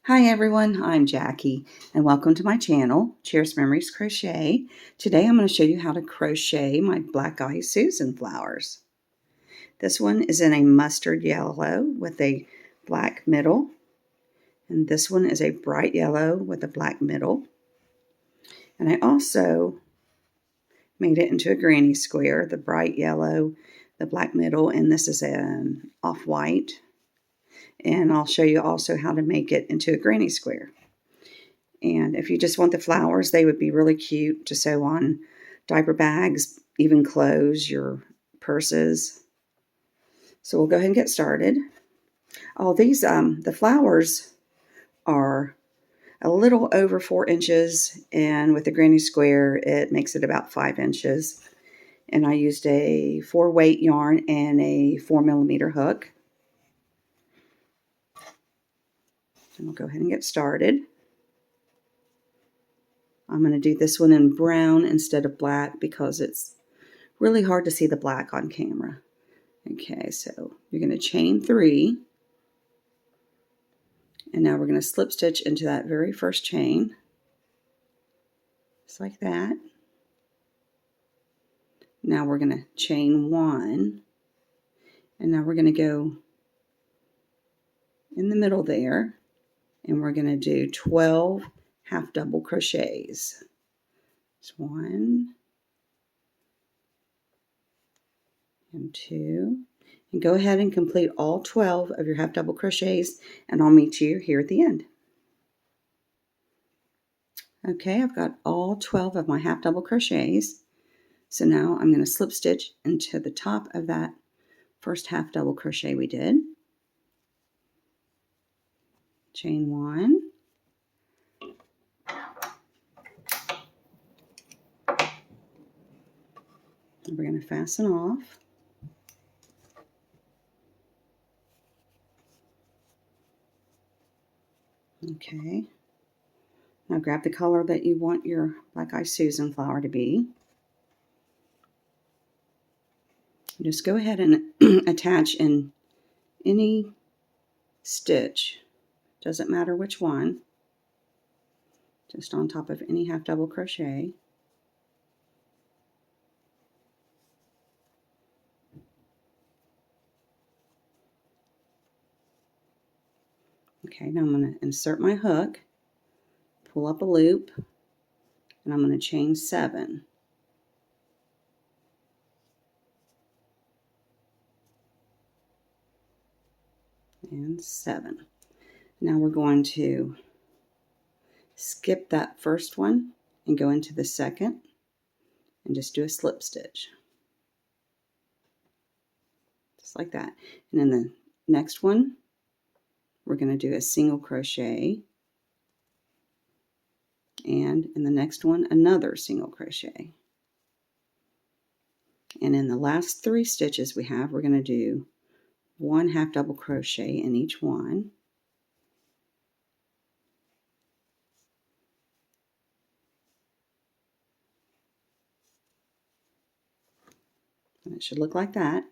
Hi everyone, I'm Jackie and welcome to my channel, Cherished Memories Crochet. Today I'm going to show you how to crochet my Black Eye Susan flowers. This one is in a mustard yellow with a black middle, and this one is a bright yellow with a black middle. And I also made it into a granny square, the bright yellow, the black middle, and this is an off-white. And I'll show you also how to make it into a granny square. And if you just want the flowers, they would be really cute to sew on diaper bags, even clothes, your purses. So we'll go ahead and get started. Oh, the flowers are a little over 4 inches, and with the granny square, it makes it about 5 inches. And I used a 4-weight yarn and a 4mm hook. And we'll go ahead and get started. I'm going to do this one in brown instead of black because it's really hard to see the black on camera. Okay, so you're going to chain 3. And now we're going to slip stitch into that very first chain. Just like that. Now we're going to chain 1. And now we're going to go in the middle there. And we're going to do 12 half double crochets. It's 1 and 2. And go ahead and complete all 12 of your half double crochets, and I'll meet you here at the end. Okay, I've got all 12 of my half double crochets. So now I'm going to slip stitch into the top of that first half double crochet we did. Chain 1. And we're going to fasten off. Okay. Now grab the color that you want your Black Eye Susan flower to be. Just go ahead and attach in any stitch. Doesn't matter which one. Just on top of any half double crochet. Okay, now I'm going to insert my hook, pull up a loop, and I'm going to chain 7. And 7. Now we're going to skip that first one and go into the second and just do a slip stitch. Just like that. And in the next one, we're going to do a single crochet. And in the next one, another single crochet. And in the last 3 stitches we have, we're going to do 1 half double crochet in each one. And it should look like that.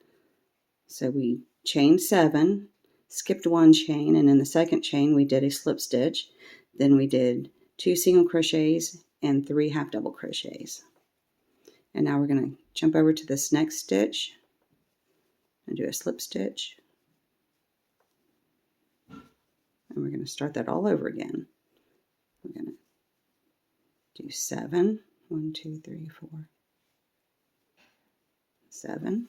So we chained 7, skipped 1 chain, and in the second chain we did a slip stitch. Then we did 2 single crochets and 3 half double crochets. And now we're going to jump over to this next stitch and do a slip stitch. And we're going to start that all over again. We're going to do 7. 1, 2, 3, 4, 7.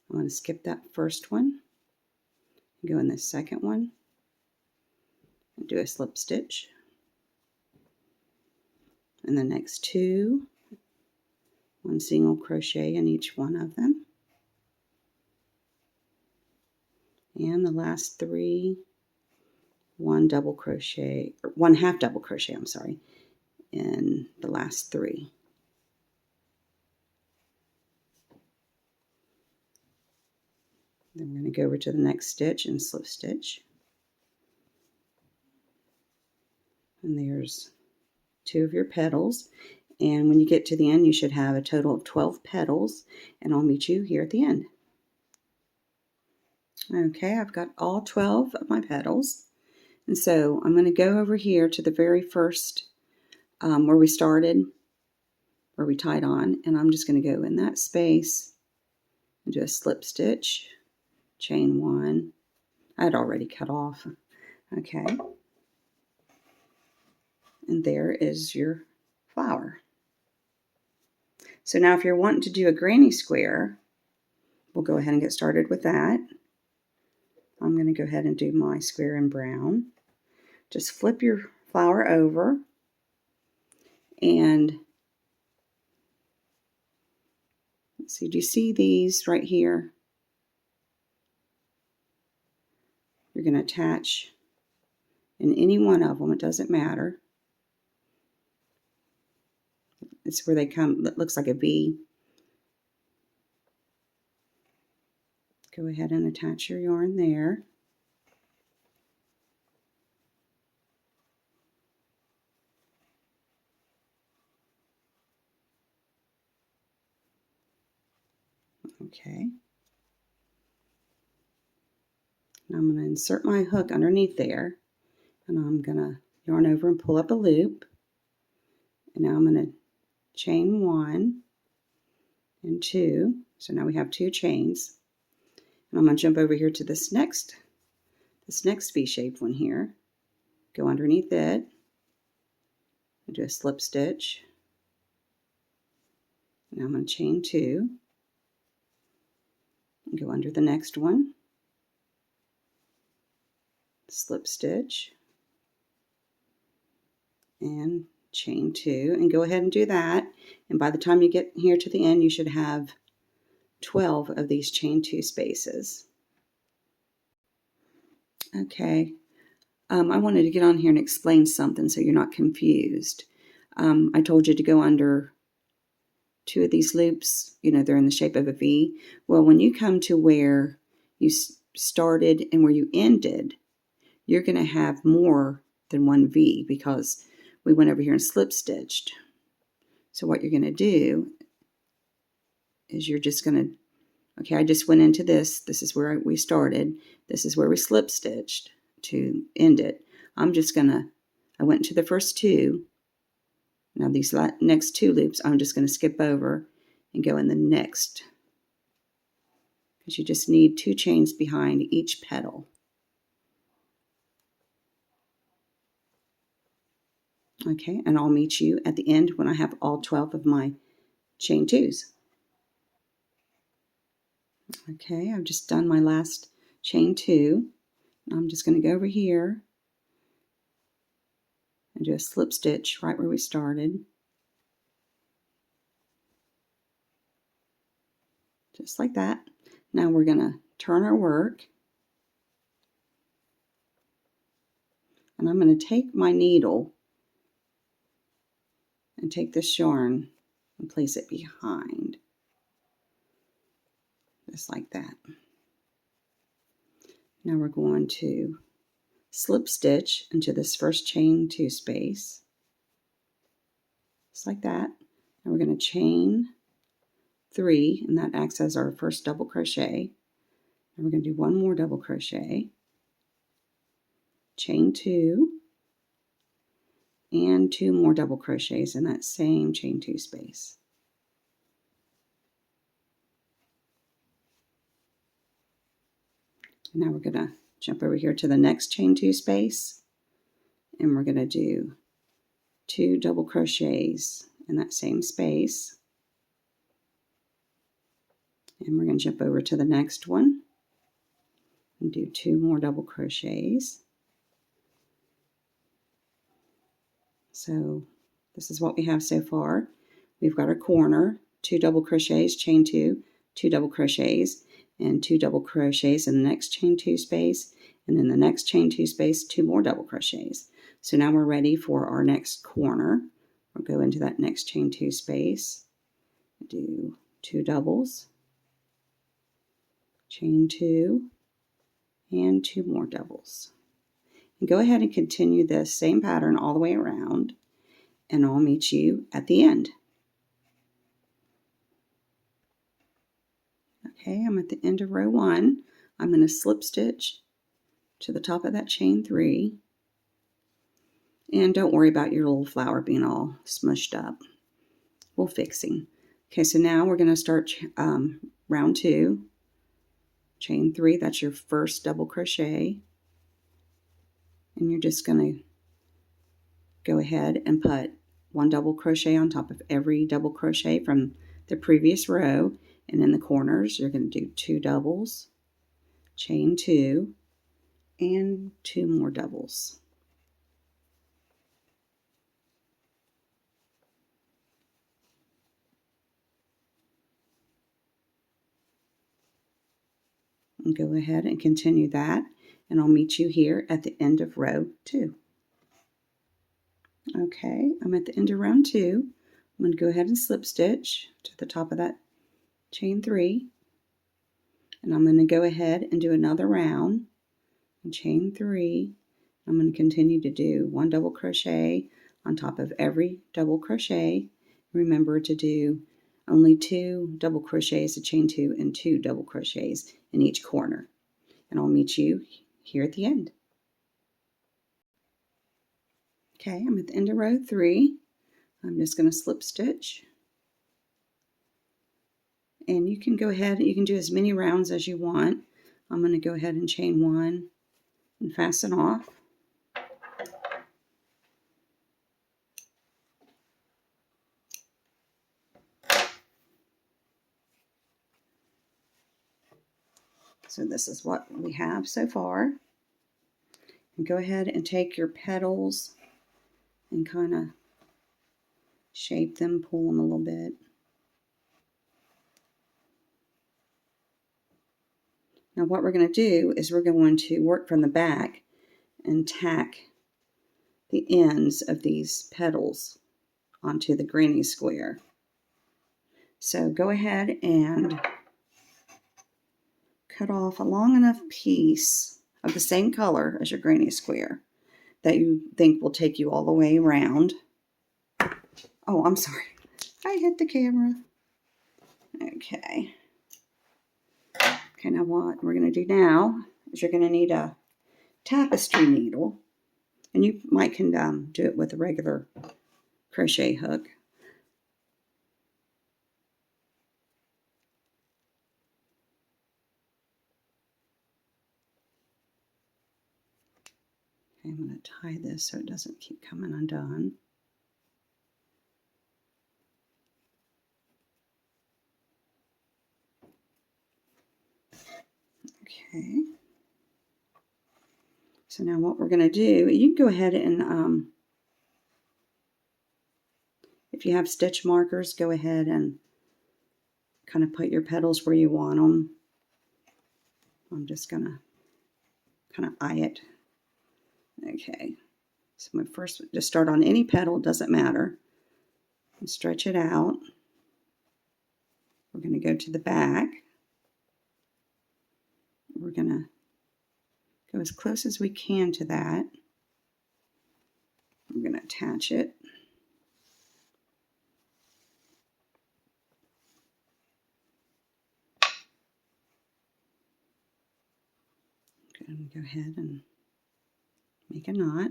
I'm going to skip that first one, go in the second one, and do a slip stitch. And the next 2, 1 single crochet in each one of them. And the last 3, 1 double crochet, or 1 half double crochet, I'm sorry, in the last 3. Then we're going to go over to the next stitch and slip stitch. And there's 2 of your petals. And when you get to the end, you should have a total of 12 petals. And I'll meet you here at the end. Okay, I've got all 12 of my petals. And so I'm going to go over here to the very first where we started, where we tied on, and I'm just going to go in that space and do a slip stitch, chain 1. I had already cut off. Okay. And there is your flower. So now if you're wanting to do a granny square, we'll go ahead and get started with that. I'm going to go ahead and do my square in brown. Just flip your flower over and let's see, do you see these right here? You're going to attach in any one of them, it doesn't matter. It's where they come, it looks like a V. Go ahead and attach your yarn there. Okay. Now I'm going to insert my hook underneath there, and I'm going to yarn over and pull up a loop. And now I'm going to chain 1 and 2. So now we have 2 chains. And I'm going to jump over here to this next V-shaped one here. Go underneath it and do a slip stitch. Now I'm going to chain 2 and go under the next one. Slip stitch and chain 2, and go ahead and do that. And by the time you get here to the end, you should have 12 of these chain 2 spaces. Okay, I wanted to get on here and explain something so you're not confused. I told you to go under 2 of these loops, they're in the shape of a V. Well, when you come to where you started and where you ended, you're going to have more than 1 V because we went over here and slip stitched. So what you're going to do is you're just going to, okay, I just went into this. This is where we started. This is where we slip stitched to end it. I went into the first 2. Now these next 2 loops, I'm just going to skip over and go in the next, because you just need 2 chains behind each petal. Okay, and I'll meet you at the end when I have all 12 of my chain 2s. Okay, I've just done my last chain 2. I'm just going to go over here and do a slip stitch right where we started. Just like that. Now we're going to turn our work. And I'm going to take my needle and take this yarn and place it behind. Just like that. Now we're going to slip stitch into this first chain 2 space. Just like that. Now we're going to chain 3, and that acts as our first double crochet. And we're going to do 1 more double crochet, chain 2, and 2 more double crochets in that same chain 2 space. Now we're going to jump over here to the next chain 2 space, and we're going to do 2 double crochets in that same space. And we're going to jump over to the next one and do 2 more double crochets. So this is what we have so far. We've got our corner, 2 double crochets, chain 2, 2 double crochets, and 2 double crochets in the next chain 2 space, and then the next chain 2 space, 2 more double crochets. So now we're ready for our next corner. We'll go into that next chain 2 space, do 2 doubles, chain 2, and 2 more doubles. And go ahead and continue this same pattern all the way around, and I'll meet you at the end. Okay, I'm at the end of row 1. I'm going to slip stitch to the top of that chain 3, And don't worry about your little flower being all smushed up. We'll fix him. Okay, so now we're going to start round 2, chain 3. That's your first double crochet. And you're just going to go ahead and put 1 double crochet on top of every double crochet from the previous row. And in the corners, you're going to do 2 doubles, chain 2, and 2 more doubles. And go ahead and continue that, and I'll meet you here at the end of row 2. Okay, I'm at the end of round 2. I'm going to go ahead and slip stitch to the top of that chain 3, and I'm going to go ahead and do another round and chain 3. I'm going to continue to do 1 double crochet on top of every double crochet. Remember to do only 2 double crochets, a chain 2, and 2 double crochets in each corner. And I'll meet you here at the end. Okay, I'm at the end of row 3. I'm just going to slip stitch. And you can go ahead, you can do as many rounds as you want. I'm going to go ahead and chain 1 and fasten off. So this is what we have so far. And go ahead and take your petals and kind of shape them, pull them a little bit. Now what we're going to do is we're going to work from the back and tack the ends of these petals onto the granny square. So go ahead and cut off a long enough piece of the same color as your granny square that you think will take you all the way around. Oh, I'm sorry. I hit the camera. Okay. Okay, now what we're going to do now is you're going to need a tapestry needle. And you might can do it with a regular crochet hook. Okay, I'm going to tie this so it doesn't keep coming undone. Okay. So now what we're going to do, you can go ahead and, if you have stitch markers, go ahead and kind of put your petals where you want them. I'm just going to kind of eye it. Okay. So my first, just start on any petal, doesn't matter. And stretch it out. We're going to go to the back. We're going to go as close as we can to that. I'm going to attach it. I'm going to go ahead and make a knot.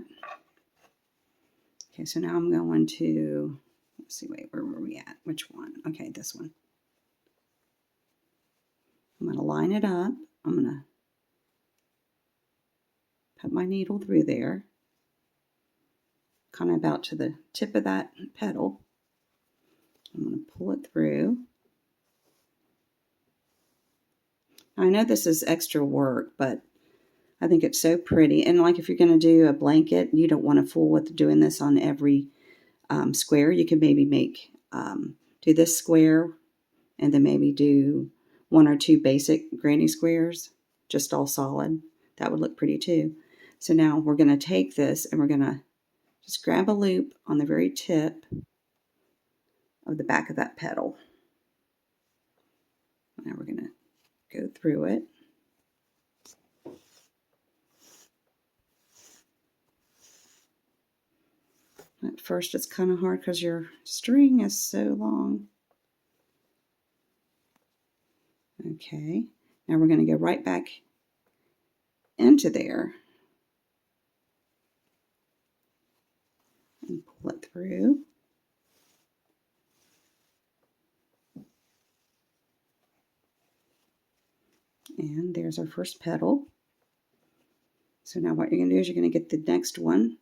Okay, so now I'm going to, let's see, wait, where were we at? Which one? Okay, this one. I'm going to line it up. I'm going to put my needle through there, kind of about to the tip of that petal. I'm going to pull it through. I know this is extra work, but I think it's so pretty. And like if you're going to do a blanket, you don't want to fool with doing this on every square. You can maybe make, do this square and then maybe do 1 or 2 basic granny squares, just all solid. That would look pretty too. So now we're going to take this and we're going to just grab a loop on the very tip of the back of that petal. Now we're going to go through it. At first it's kind of hard because your string is so long. Okay, now we're going to go right back into there. pull it through. And there's our first petal. So now what you're going to do is you're going to get the next one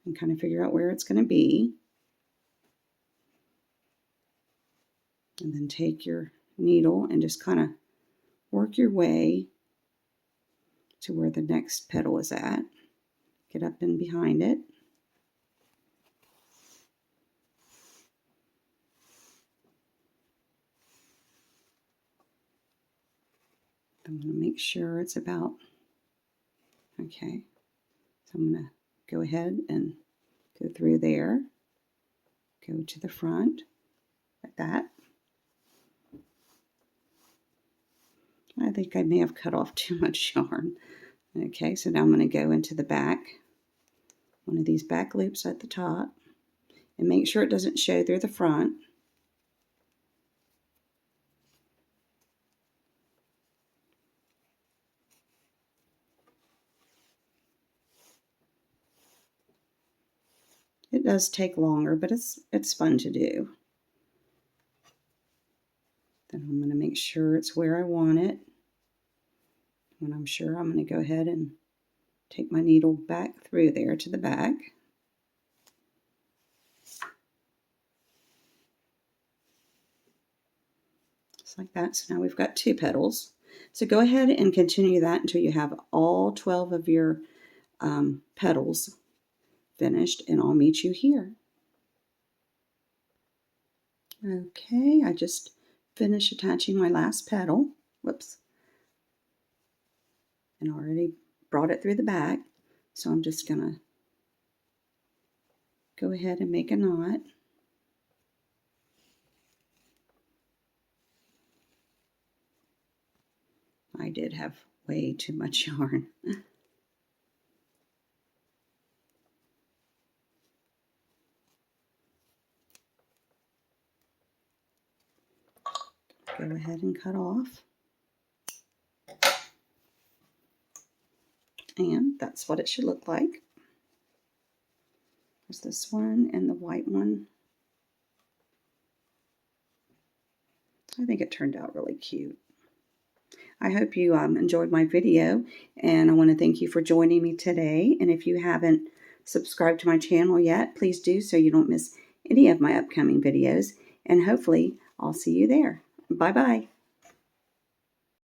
and kind of figure out where it's going to be. And then take your needle and just kind of work your way to where the next petal is at. Get up in behind it. I'm going to make sure it's about, okay. So I'm going to go ahead and go through there. Go to the front, like that. I think I may have cut off too much yarn. Okay, so now I'm going to go into the back, one of these back loops at the top, and make sure it doesn't show through the front. It does take longer, but it's fun to do. Then I'm going to make sure it's where I want it. When I'm sure, I'm going to go ahead and take my needle back through there to the back. Just like that. So now we've got 2 petals. So go ahead and continue that until you have all 12 of your petals finished, and I'll meet you here. Okay, I just finished attaching my last petal. Whoops. And already brought it through the back. So I'm just going to go ahead and make a knot. I did have way too much yarn. Go ahead and cut off. And that's what it should look like. There's this one and the white one. I think it turned out really cute. I hope you enjoyed my video, and I want to thank you for joining me today. And if you haven't subscribed to my channel yet, please do so you don't miss any of my upcoming videos. And hopefully I'll see you there. Bye-bye.